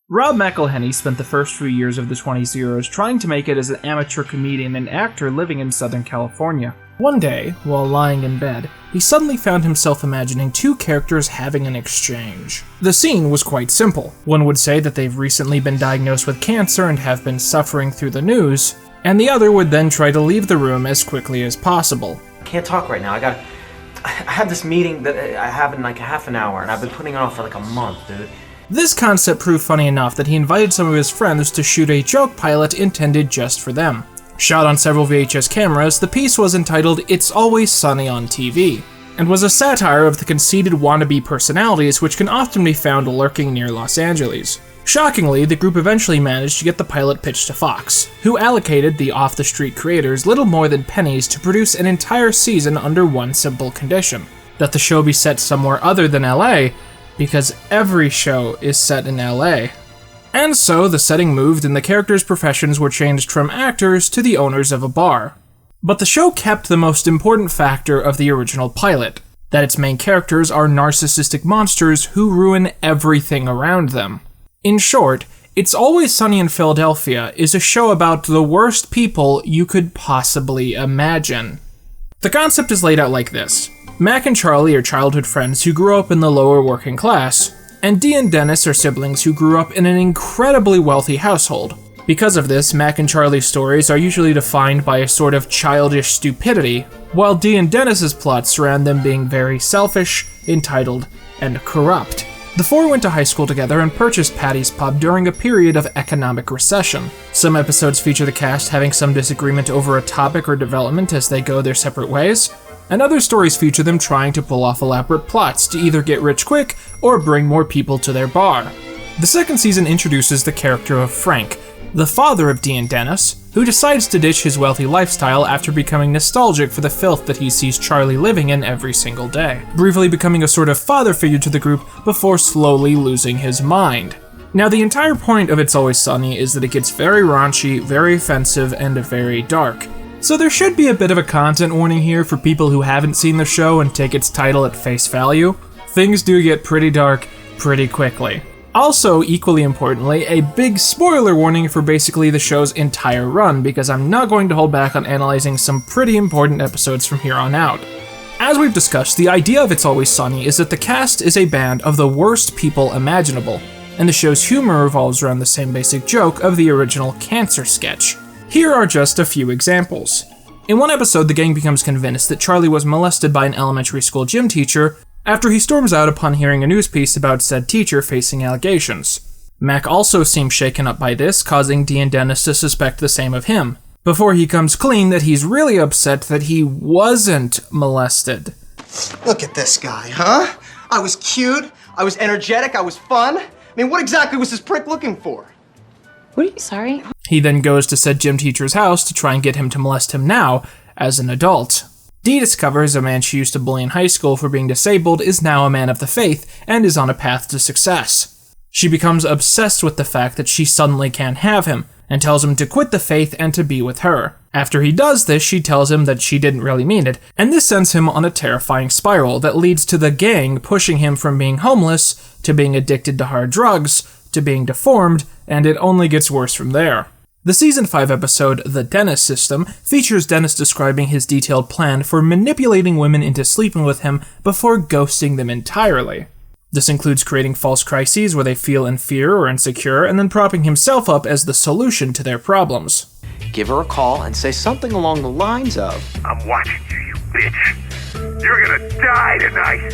Rob McElhenney spent the first few years of the 20s trying to make it as an amateur comedian and actor living in Southern California. One day, while lying in bed, he suddenly found himself imagining two characters having an exchange. The scene was quite simple. One would say that they've recently been diagnosed with cancer and have been suffering through the news, and the other would then try to leave the room as quickly as possible. I can't talk right now. I have this meeting that I have in like half an hour, and I've been putting it off for like a month, dude. This concept proved funny enough that he invited some of his friends to shoot a joke pilot intended just for them. Shot on several VHS cameras, the piece was entitled It's Always Sunny on TV, and was a satire of the conceited wannabe personalities which can often be found lurking near Los Angeles. Shockingly, the group eventually managed to get the pilot pitched to Fox, who allocated the off-the-street creators little more than pennies to produce an entire season under one simple condition: that the show be set somewhere other than LA, because every show is set in LA. And so the setting moved and the characters' professions were changed from actors to the owners of a bar. But the show kept the most important factor of the original pilot, that its main characters are narcissistic monsters who ruin everything around them. In short, It's Always Sunny in Philadelphia is a show about the worst people you could possibly imagine. The concept is laid out like this. Mac and Charlie are childhood friends who grew up in the lower working class, and Dee and Dennis are siblings who grew up in an incredibly wealthy household. Because of this, Mac and Charlie's stories are usually defined by a sort of childish stupidity, while Dee and Dennis's plots surround them being very selfish, entitled, and corrupt. The four went to high school together and purchased Patty's Pub during a period of economic recession. Some episodes feature the cast having some disagreement over a topic or development as they go their separate ways, and other stories feature them trying to pull off elaborate plots to either get rich quick or bring more people to their bar. The second season introduces the character of Frank, the father of Dee and Dennis, who decides to ditch his wealthy lifestyle after becoming nostalgic for the filth that he sees Charlie living in every single day, briefly becoming a sort of father figure to the group before slowly losing his mind. Now, the entire point of It's Always Sunny is that it gets very raunchy, very offensive, and very dark. So there should be a bit of a content warning here for people who haven't seen the show and take its title at face value. Things do get pretty dark pretty quickly. Also, equally importantly, a big spoiler warning for basically the show's entire run, because I'm not going to hold back on analyzing some pretty important episodes from here on out. As we've discussed, the idea of It's Always Sunny is that the cast is a band of the worst people imaginable, and the show's humor revolves around the same basic joke of the original cancer sketch. Here are just a few examples. In one episode, the gang becomes convinced that Charlie was molested by an elementary school gym teacher after he storms out upon hearing a news piece about said teacher facing allegations. Mac also seems shaken up by this, causing Dee and Dennis to suspect the same of him, before he comes clean that he's really upset that he wasn't molested. Look at this guy, huh? I was cute, I was energetic, I was fun. I mean, what exactly was this prick looking for? What are you, sorry? He then goes to said gym teacher's house to try and get him to molest him now, as an adult. Dee discovers a man she used to bully in high school for being disabled is now a man of the faith and is on a path to success. She becomes obsessed with the fact that she suddenly can't have him, and tells him to quit the faith and to be with her. After he does this, she tells him that she didn't really mean it, and this sends him on a terrifying spiral that leads to the gang pushing him from being homeless, to being addicted to hard drugs, to being deformed, and it only gets worse from there. The Season 5 episode, The Dennis System, features Dennis describing his detailed plan for manipulating women into sleeping with him before ghosting them entirely. This includes creating false crises where they feel in fear or insecure, and then propping himself up as the solution to their problems. Give her a call and say something along the lines of, I'm watching you, you bitch. You're gonna die tonight.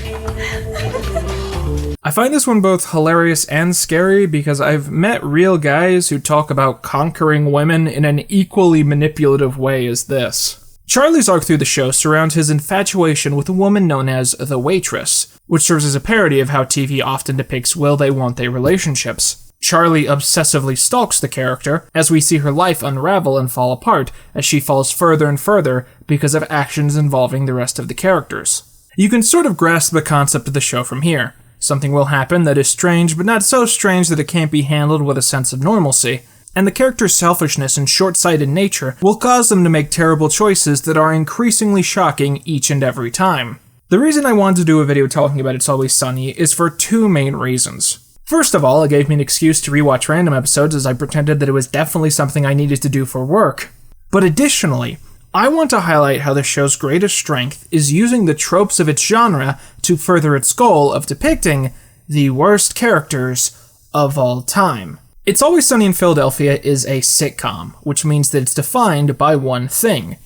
I find this one both hilarious and scary because I've met real guys who talk about conquering women in an equally manipulative way as this. Charlie's arc through the show surrounds his infatuation with a woman known as the Waitress, which serves as a parody of how TV often depicts will they won't they relationships. Charlie obsessively stalks the character as we see her life unravel and fall apart as she falls further and further because of actions involving the rest of the characters. You can sort of grasp the concept of the show from here. Something will happen that is strange, but not so strange that it can't be handled with a sense of normalcy, and the character's selfishness and short-sighted nature will cause them to make terrible choices that are increasingly shocking each and every time. The reason I wanted to do a video talking about It's Always Sunny is for two main reasons. First of all, it gave me an excuse to rewatch random episodes as I pretended that it was definitely something I needed to do for work. But additionally, I want to highlight how the show's greatest strength is using the tropes of its genre to further its goal of depicting the worst characters of all time. It's Always Sunny in Philadelphia is a sitcom, which means that it's defined by one thing: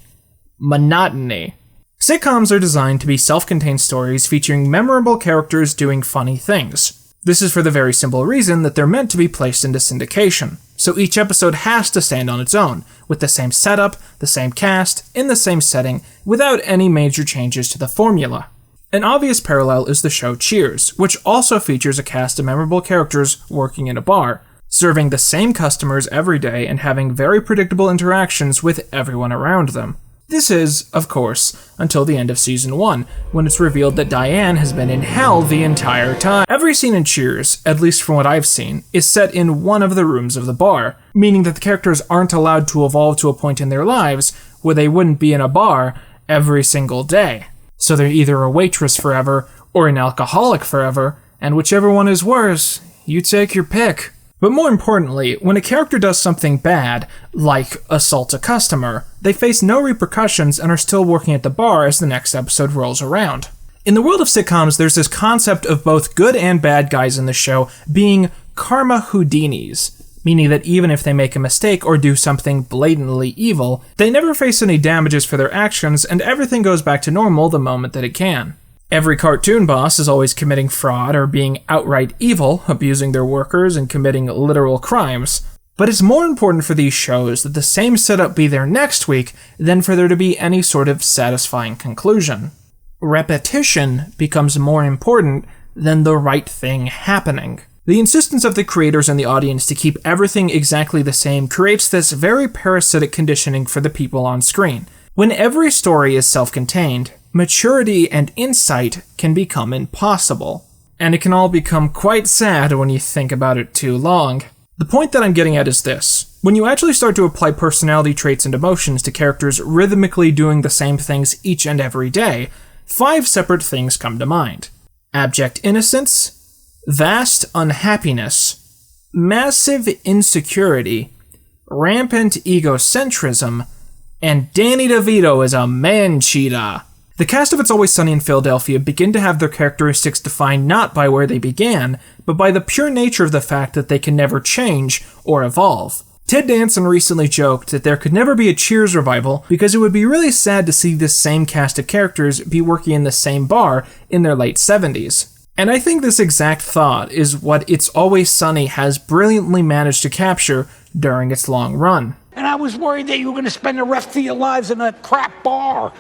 monotony. Sitcoms are designed to be self-contained stories featuring memorable characters doing funny things. This is for the very simple reason that they're meant to be placed into syndication, so each episode has to stand on its own, with the same setup, the same cast, in the same setting, without any major changes to the formula. An obvious parallel is the show Cheers, which also features a cast of memorable characters working in a bar, serving the same customers every day and having very predictable interactions with everyone around them. This is, of course, until the end of season 1, when it's revealed that Diane has been in hell the entire time. Every scene in Cheers, at least from what I've seen, is set in one of the rooms of the bar, meaning that the characters aren't allowed to evolve to a point in their lives where they wouldn't be in a bar every single day. So they're either a waitress forever or an alcoholic forever, and whichever one is worse, you take your pick. But more importantly, when a character does something bad, like assault a customer, they face no repercussions and are still working at the bar as the next episode rolls around. In the world of sitcoms, there's this concept of both good and bad guys in the show being karma Houdinis, meaning that even if they make a mistake or do something blatantly evil, they never face any damages for their actions and everything goes back to normal the moment that it can. Every cartoon boss is always committing fraud or being outright evil, abusing their workers and committing literal crimes. But it's more important for these shows that the same setup be there next week than for there to be any sort of satisfying conclusion. Repetition becomes more important than the right thing happening. The insistence of the creators and the audience to keep everything exactly the same creates this very parasitic conditioning for the people on screen. When every story is self-contained, maturity and insight can become impossible. And it can all become quite sad when you think about it too long. The point that I'm getting at is this. When you actually start to apply personality traits and emotions to characters rhythmically doing the same things each and every day, 5 separate things come to mind: abject innocence, vast unhappiness, massive insecurity, rampant egocentrism, and Danny DeVito is a man-cheetah. The cast of It's Always Sunny in Philadelphia begin to have their characteristics defined not by where they began, but by the pure nature of the fact that they can never change or evolve. Ted Danson recently joked that there could never be a Cheers revival because it would be really sad to see this same cast of characters be working in the same bar in their late 70s. And I think this exact thought is what It's Always Sunny has brilliantly managed to capture during its long run. And I was worried that you were going to spend the rest of your lives in a crap bar.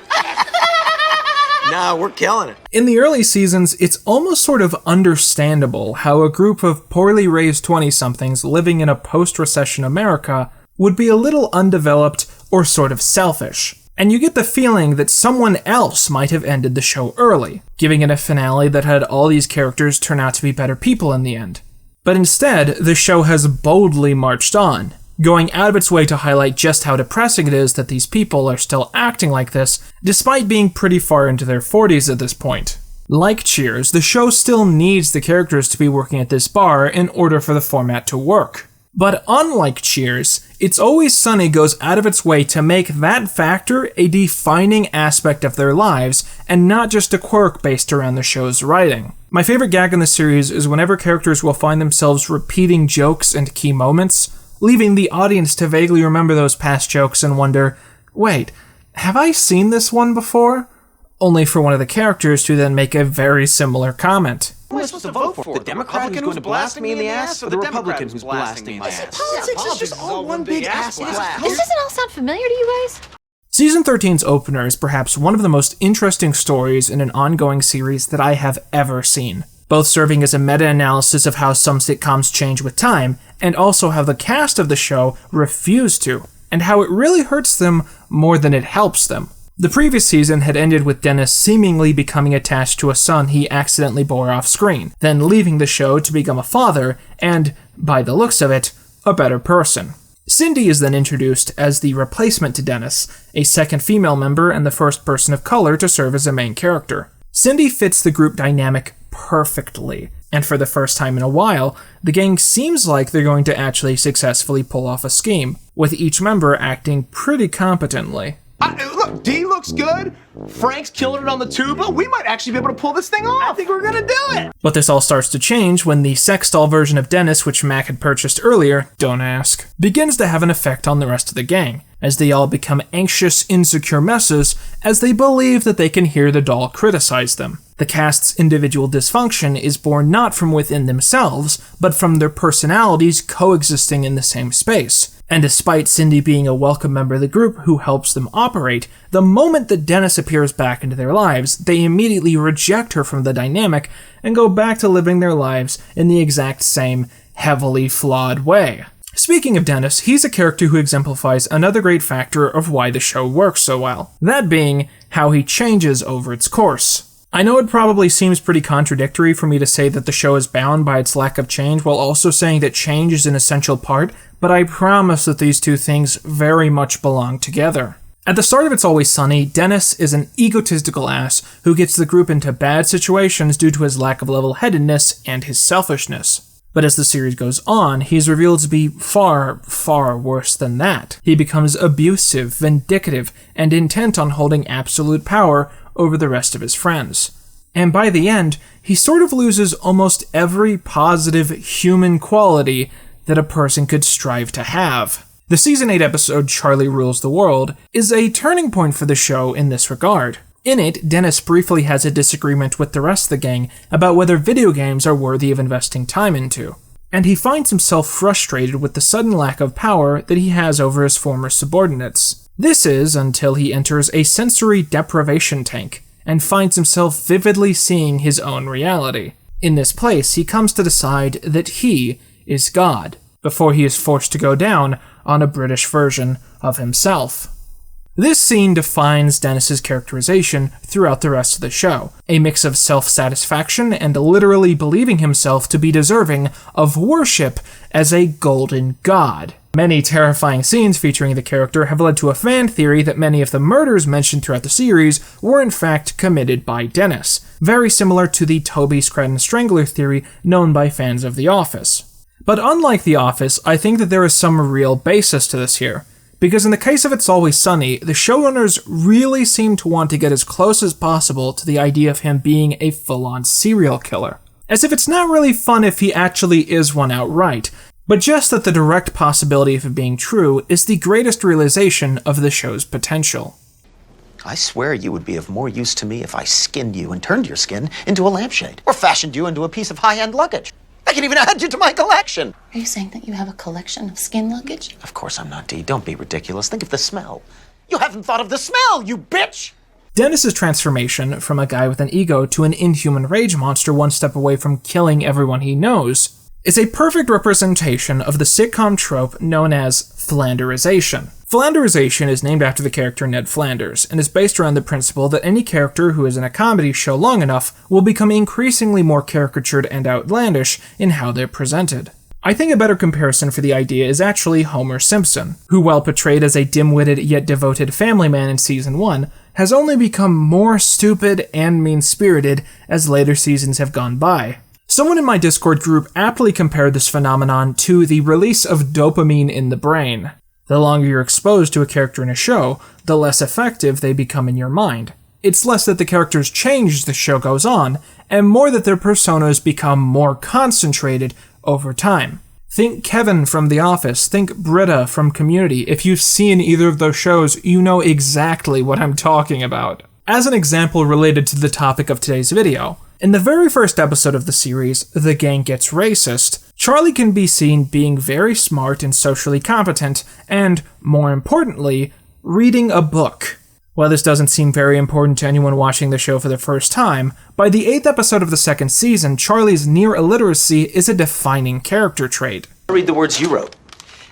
Nah, we're killing it. In the early seasons, it's almost sort of understandable how a group of poorly raised 20-somethings living in a post-recession America would be a little undeveloped or sort of selfish. And you get the feeling that someone else might have ended the show early, giving it a finale that had all these characters turn out to be better people in the end. But instead, the show has boldly marched on, going out of its way to highlight just how depressing it is that these people are still acting like this, despite being pretty far into their 40s at this point. Like Cheers, the show still needs the characters to be working at this bar in order for the format to work. But unlike Cheers, It's Always Sunny goes out of its way to make that factor a defining aspect of their lives, and not just a quirk based around the show's writing. My favorite gag in the series is whenever characters will find themselves repeating jokes and key moments, leaving the audience to vaguely remember those past jokes and wonder, wait, have I seen this one before? Only for one of the characters to then make a very similar comment. Who am I supposed to vote for? The Democrat who's going to blast me in the ass, or the Republican who's blasting my ass? Politics is just all one big ass blast. This doesn't all sound familiar to you guys? Season 13's opener is perhaps one of the most interesting stories in an ongoing series that I have ever seen, both serving as a meta-analysis of how some sitcoms change with time, and also how the cast of the show refuse to, and how it really hurts them more than it helps them. The previous season had ended with Dennis seemingly becoming attached to a son he accidentally bore off screen, then leaving the show to become a father, and, by the looks of it, a better person. Cindy is then introduced as the replacement to Dennis, a second female member and the first person of color to serve as a main character. Cindy fits the group dynamic perfectly, And for the first time in a while, the gang seems like they're going to actually successfully pull off a scheme, with each member acting pretty competently. Look, D looks good. Frank's killing it on the tuba. We might actually be able to pull this thing off. I think we're gonna do it. But this all starts to change when the sex doll version of Dennis, which Mac had purchased earlier, don't ask, begins to have an effect on the rest of the gang, as they all become anxious, insecure messes as they believe that they can hear the doll criticize them. The cast's individual dysfunction is born not from within themselves, but from their personalities coexisting in the same space. And despite Cindy being a welcome member of the group who helps them operate, the moment that Dennis appears back into their lives, they immediately reject her from the dynamic and go back to living their lives in the exact same heavily flawed way. Speaking of Dennis, he's a character who exemplifies another great factor of why the show works so well, that being how he changes over its course. I know it probably seems pretty contradictory for me to say that the show is bound by its lack of change while also saying that change is an essential part, but I promise that these two things very much belong together. At the start of It's Always Sunny, Dennis is an egotistical ass who gets the group into bad situations due to his lack of level-headedness and his selfishness. But as the series goes on, he's revealed to be far, far worse than that. He becomes abusive, vindictive, and intent on holding absolute power over the rest of his friends. And by the end, he sort of loses almost every positive human quality that a person could strive to have. The Season 8 episode Charlie Rules the World is a turning point for the show in this regard. In it, Dennis briefly has a disagreement with the rest of the gang about whether video games are worthy of investing time into. And he finds himself frustrated with the sudden lack of power that he has over his former subordinates. This is until he enters a sensory deprivation tank and finds himself vividly seeing his own reality. In this place, he comes to decide that he is God, before he is forced to go down on a British version of himself. This scene defines Dennis's characterization throughout the rest of the show, a mix of self-satisfaction and literally believing himself to be deserving of worship as a golden god. Many terrifying scenes featuring the character have led to a fan theory that many of the murders mentioned throughout the series were in fact committed by Dennis, very similar to the Toby Scranton Strangler theory known by fans of The Office. But unlike The Office, I think that there is some real basis to this here. Because in the case of It's Always Sunny, the showrunners really seem to want to get as close as possible to the idea of him being a full-on serial killer. As if it's not really fun if he actually is one outright, but just that the direct possibility of it being true is the greatest realization of the show's potential. I swear you would be of more use to me if I skinned you and turned your skin into a lampshade, or fashioned you into a piece of high-end luggage. I can even add you to my collection. Are you saying that you have a collection of skin luggage? Of course I'm not, Dee. Don't be ridiculous. Think of the smell. You haven't thought of the smell, you bitch! Dennis's transformation from a guy with an ego to an inhuman rage monster one step away from killing everyone he knows is a perfect representation of the sitcom trope known as Flanderization. Flanderization is named after the character Ned Flanders, and is based around the principle that any character who is in a comedy show long enough will become increasingly more caricatured and outlandish in how they're presented. I think a better comparison for the idea is actually Homer Simpson, who, while portrayed as a dim-witted yet devoted family man in Season 1, has only become more stupid and mean-spirited as later seasons have gone by. Someone in my Discord group aptly compared this phenomenon to the release of dopamine in the brain. The longer you're exposed to a character in a show, the less effective they become in your mind. It's less that the characters change as the show goes on, and more that their personas become more concentrated over time. Think Kevin from The Office, think Britta from Community. If you've seen either of those shows, you know exactly what I'm talking about. As an example related to the topic of today's video, in the very first episode of the series, The Gang Gets Racist, Charlie can be seen being very smart and socially competent, and, more importantly, reading a book. While this doesn't seem very important to anyone watching the show for the first time, by the 8th episode of the second season, Charlie's near illiteracy is a defining character trait. Read the words you wrote.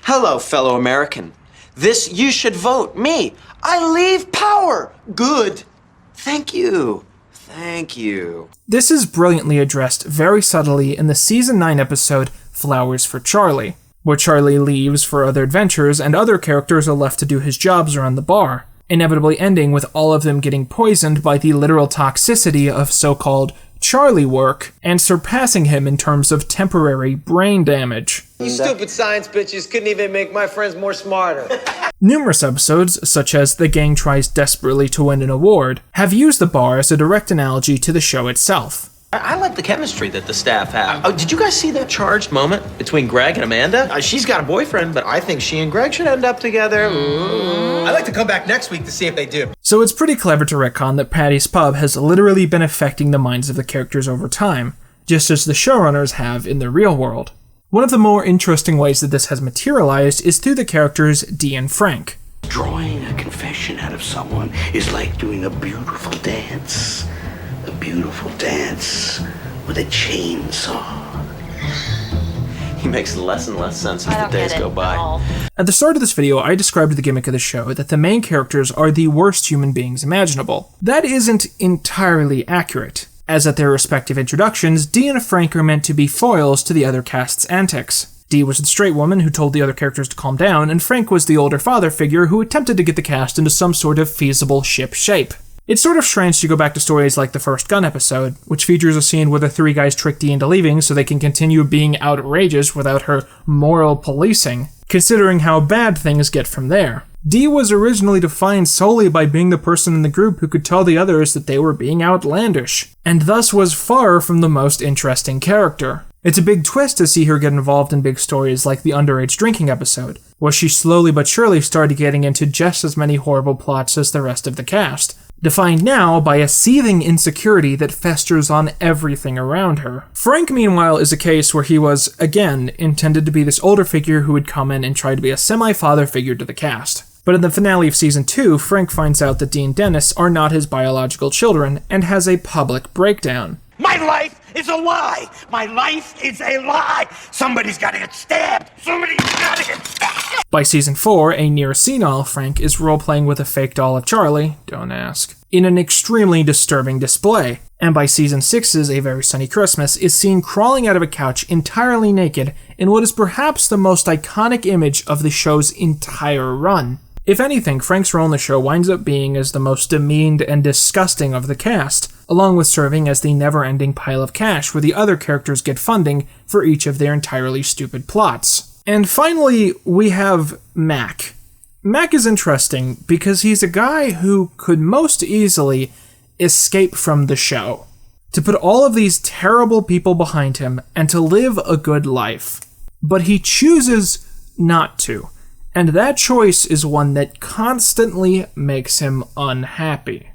Hello, fellow American. This you should vote. Me. I leave power. Good. Thank you. Thank you. This is brilliantly addressed very subtly in the Season 9 episode Flowers for Charlie, where Charlie leaves for other adventures and other characters are left to do his jobs around the bar, inevitably ending with all of them getting poisoned by the literal toxicity of so-called Charlie work, and surpassing him in terms of temporary brain damage. You stupid science bitches couldn't even make my friends more smarter. Numerous episodes, such as The Gang Tries Desperately to Win an Award, have used the bar as a direct analogy to the show itself. I like the chemistry that the staff have. Oh, did you guys see that charged moment between Greg and Amanda? She's got a boyfriend, but I think she and Greg should end up together. Ooh. I'd like to come back next week to see if they do. So it's pretty clever to retcon that Patty's Pub has literally been affecting the minds of the characters over time, just as the showrunners have in the real world. One of the more interesting ways that this has materialized is through the characters Dee and Frank. Drawing a confession out of someone is like doing a beautiful dance. A beautiful dance with a chainsaw. He makes less and less sense as the days go by. At the start of this video, I described the gimmick of the show that the main characters are the worst human beings imaginable. That isn't entirely accurate, as at their respective introductions, Dee and Frank are meant to be foils to the other cast's antics. Dee was the straight woman who told the other characters to calm down, and Frank was the older father figure who attempted to get the cast into some sort of feasible ship shape. It's sort of strange to go back to stories like the First Gun episode, which features a scene where the three guys trick Dee into leaving so they can continue being outrageous without her moral policing, considering how bad things get from there. Dee was originally defined solely by being the person in the group who could tell the others that they were being outlandish, and thus was far from the most interesting character. It's a big twist to see her get involved in big stories like the underage drinking episode, where she slowly but surely started getting into just as many horrible plots as the rest of the cast, defined now by a seething insecurity that festers on everything around her. Frank, meanwhile, is a case where he was, again, intended to be this older figure who would come in and try to be a semi-father figure to the cast. But in the finale of Season 2, Frank finds out that Dee and Dennis are not his biological children and has a public breakdown. My life is a lie! My life is a lie! Somebody's gotta get stabbed! Somebody's gotta get stabbed! By Season 4, a near-senile Frank is role-playing with a fake doll of Charlie, don't ask, in an extremely disturbing display. And by Season 6's A Very Sunny Christmas is seen crawling out of a couch entirely naked in what is perhaps the most iconic image of the show's entire run. If anything, Frank's role in the show winds up being as the most demeaned and disgusting of the cast, along with serving as the never-ending pile of cash where the other characters get funding for each of their entirely stupid plots. And finally, we have Mac. Mac is interesting because he's a guy who could most easily escape from the show, to put all of these terrible people behind him and to live a good life. But he chooses not to. And that choice is one that constantly makes him unhappy.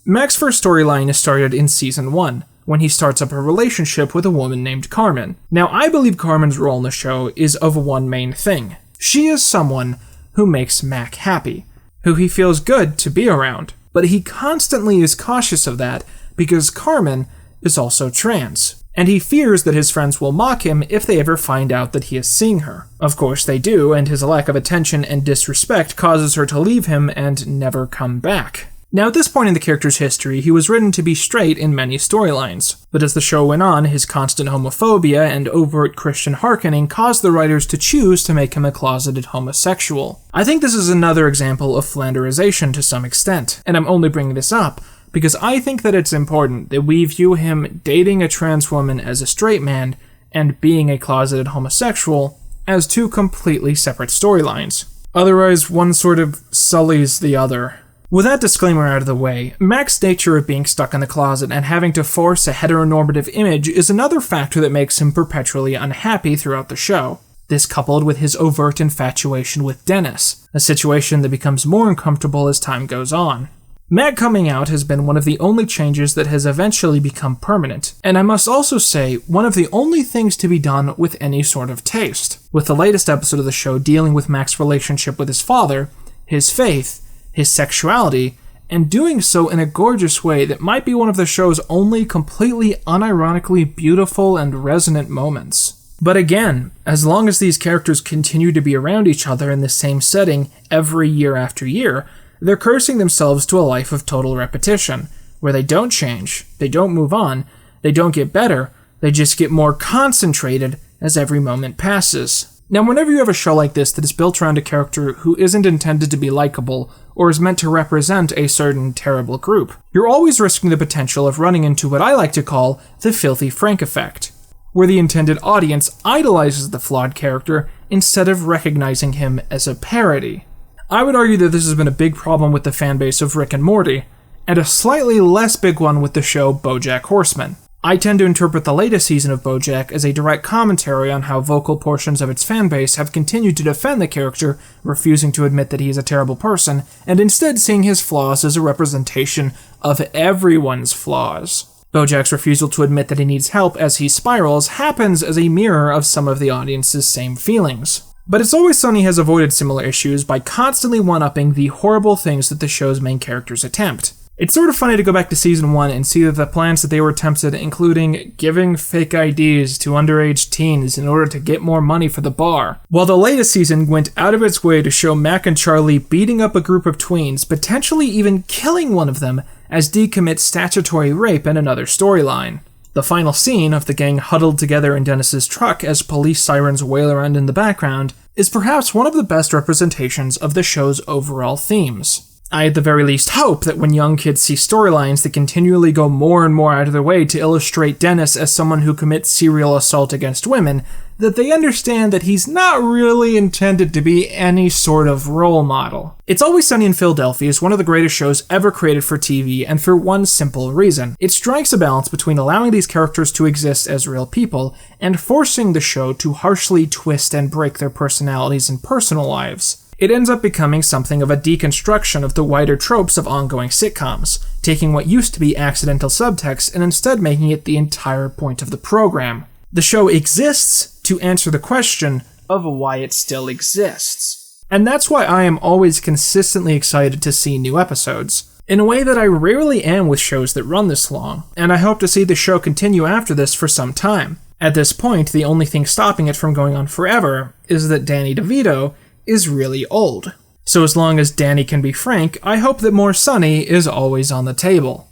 Mac's first storyline is started in Season 1, when he starts up a relationship with a woman named Carmen. Now, I believe Carmen's role in the show is of one main thing. She is someone who makes Mac happy, who he feels good to be around. But he constantly is cautious of that because Carmen is also trans, and he fears that his friends will mock him if they ever find out that he is seeing her. Of course they do, and his lack of attention and disrespect causes her to leave him and never come back. Now, at this point in the character's history, he was written to be straight in many storylines, but as the show went on, his constant homophobia and overt Christian hearkening caused the writers to choose to make him a closeted homosexual. I think this is another example of Flanderization to some extent, and I'm only bringing this up because I think that it's important that we view him dating a trans woman as a straight man and being a closeted homosexual as two completely separate storylines. Otherwise, one sort of sullies the other. With that disclaimer out of the way, Mac's nature of being stuck in the closet and having to force a heteronormative image is another factor that makes him perpetually unhappy throughout the show. This coupled with his overt infatuation with Dennis, a situation that becomes more uncomfortable as time goes on. Mac coming out has been one of the only changes that has eventually become permanent, and I must also say, one of the only things to be done with any sort of taste, with the latest episode of the show dealing with Mac's relationship with his father, his faith, his sexuality, and doing so in a gorgeous way that might be one of the show's only completely unironically beautiful and resonant moments. But again, as long as these characters continue to be around each other in the same setting every year after year, they're cursing themselves to a life of total repetition, where they don't change, they don't move on, they don't get better, they just get more concentrated as every moment passes. Now, whenever you have a show like this that is built around a character who isn't intended to be likable, or is meant to represent a certain terrible group, you're always risking the potential of running into what I like to call the Filthy Frank effect, where the intended audience idolizes the flawed character instead of recognizing him as a parody. I would argue that this has been a big problem with the fanbase of Rick and Morty, and a slightly less big one with the show BoJack Horseman. I tend to interpret the latest season of BoJack as a direct commentary on how vocal portions of its fanbase have continued to defend the character, refusing to admit that he is a terrible person, and instead seeing his flaws as a representation of everyone's flaws. BoJack's refusal to admit that he needs help as he spirals happens as a mirror of some of the audience's same feelings. But It's Always Sunny has avoided similar issues by constantly one-upping the horrible things that the show's main characters attempt. It's sort of funny to go back to season 1 and see that the plans that they were attempted, including giving fake IDs to underage teens in order to get more money for the bar, while the latest season went out of its way to show Mac and Charlie beating up a group of tweens, potentially even killing one of them, as Dee commits statutory rape in another storyline. The final scene of the gang huddled together in Dennis's truck as police sirens wail around in the background is perhaps one of the best representations of the show's overall themes. I at the very least hope that when young kids see storylines that continually go more and more out of their way to illustrate Dennis as someone who commits serial assault against women, that they understand that he's not really intended to be any sort of role model. It's Always Sunny in Philadelphia is one of the greatest shows ever created for TV, and for one simple reason. It strikes a balance between allowing these characters to exist as real people, and forcing the show to harshly twist and break their personalities and personal lives. It ends up becoming something of a deconstruction of the wider tropes of ongoing sitcoms, taking what used to be accidental subtext and instead making it the entire point of the program. The show exists to answer the question of why it still exists. And that's why I am always consistently excited to see new episodes, in a way that I rarely am with shows that run this long, and I hope to see the show continue after this for some time. At this point, the only thing stopping it from going on forever is that Danny DeVito is really old. So as long as Danny can be Frank, I hope that more Sunny is always on the table.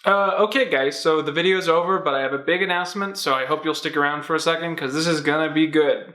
Okay guys, so the video's over, but I have a big announcement, so I hope you'll stick around for a second, because this is gonna be good.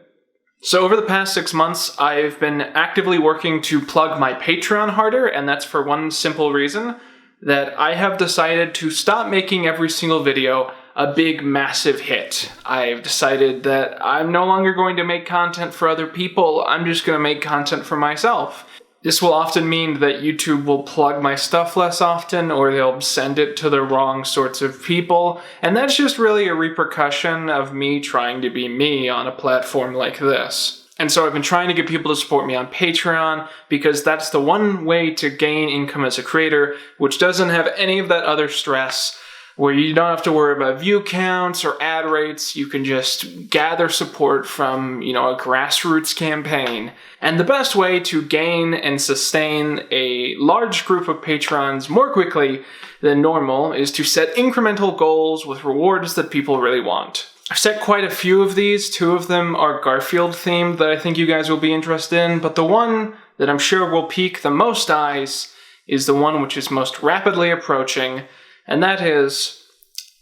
So over the past 6 months, I've been actively working to plug my Patreon harder, and that's for one simple reason, that I have decided to stop making every single video a big, massive hit. I've decided that I'm no longer going to make content for other people, I'm just going to make content for myself. This will often mean that YouTube will plug my stuff less often, or they'll send it to the wrong sorts of people, and that's just really a repercussion of me trying to be me on a platform like this. And so I've been trying to get people to support me on Patreon, because that's the one way to gain income as a creator, which doesn't have any of that other stress, where you don't have to worry about view counts or ad rates. You can just gather support from, a grassroots campaign. And the best way to gain and sustain a large group of patrons more quickly than normal is to set incremental goals with rewards that people really want. I've set quite a few of these. 2 of them are Garfield themed that I think you guys will be interested in, but the one that I'm sure will pique the most eyes is the one which is most rapidly approaching, and that is,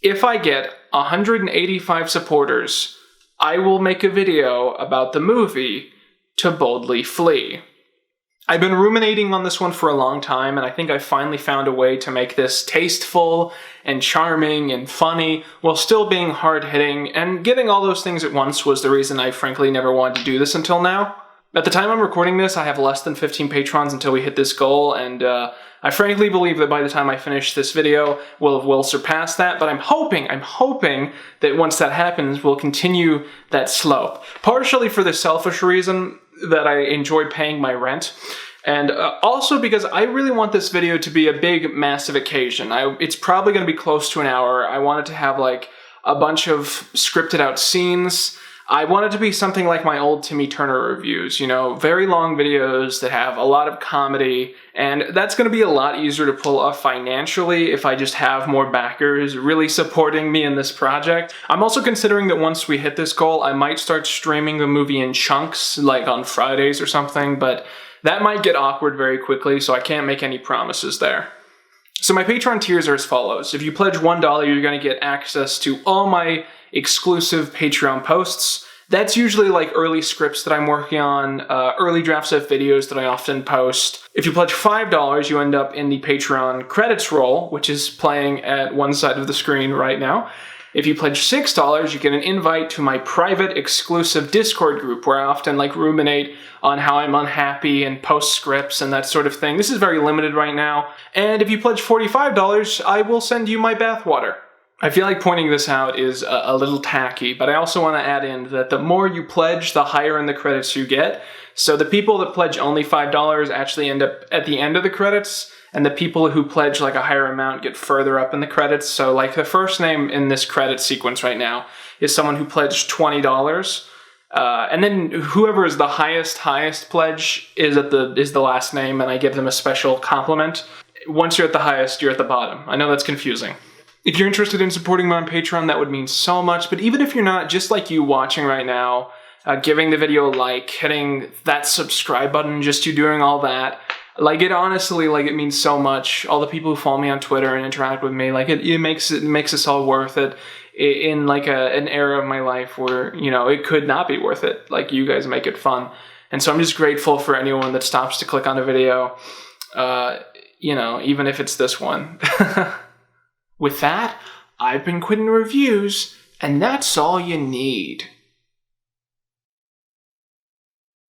if I get 185 supporters, I will make a video about the movie To Boldly Flee. I've been ruminating on this one for a long time, and I think I finally found a way to make this tasteful and charming and funny while still being hard-hitting, and getting all those things at once was the reason I frankly never wanted to do this until now. At the time I'm recording this, I have less than 15 patrons until we hit this goal, and I frankly believe that by the time I finish this video, we'll surpass that, but I'm hoping that once that happens, we'll continue that slope. Partially for the selfish reason that I enjoy paying my rent, and also because I really want this video to be a big, massive occasion. It's probably going to be close to an hour. I want it to have like a bunch of scripted out scenes. I want it to be something like my old Timmy Turner reviews, very long videos that have a lot of comedy, and that's going to be a lot easier to pull off financially if I just have more backers really supporting me in this project. I'm also considering that once we hit this goal, I might start streaming the movie in chunks, like on Fridays or something, but that might get awkward very quickly, so I can't make any promises there. So my Patreon tiers are as follows. If you pledge $1, you're going to get access to all my exclusive Patreon posts, That's usually like early scripts that I'm working on, early drafts of videos that I often post. If you pledge $5, you end up in the Patreon credits roll, which is playing at one side of the screen right now. If you pledge $6, you get an invite to my private exclusive Discord group where I often like ruminate on how I'm unhappy and post scripts and that sort of thing. This is very limited right now. And if you pledge $45, I will send you my bathwater. I feel like pointing this out is a little tacky, but I also want to add in that the more you pledge, the higher in the credits you get. So the people that pledge only $5 actually end up at the end of the credits, and the people who pledge like a higher amount get further up in the credits. So like the first name in this credit sequence right now is someone who pledged $20. And then whoever is the highest pledge is the last name, and I give them a special compliment. Once you're at the highest, you're at the bottom. I know that's confusing. If you're interested in supporting me on Patreon, that would mean so much. But even if you're not, just like you watching right now, giving the video a like, hitting that subscribe button, just you doing all that, like it honestly, like it means so much. All the people who follow me on Twitter and interact with me, like it makes this all worth it. In like an era of my life where, you know, it could not be worth it. Like you guys make it fun. And so I'm just grateful for anyone that stops to click on a video, you know, even if it's this one. With that, I've been Quentin Reviews, and that's all you need.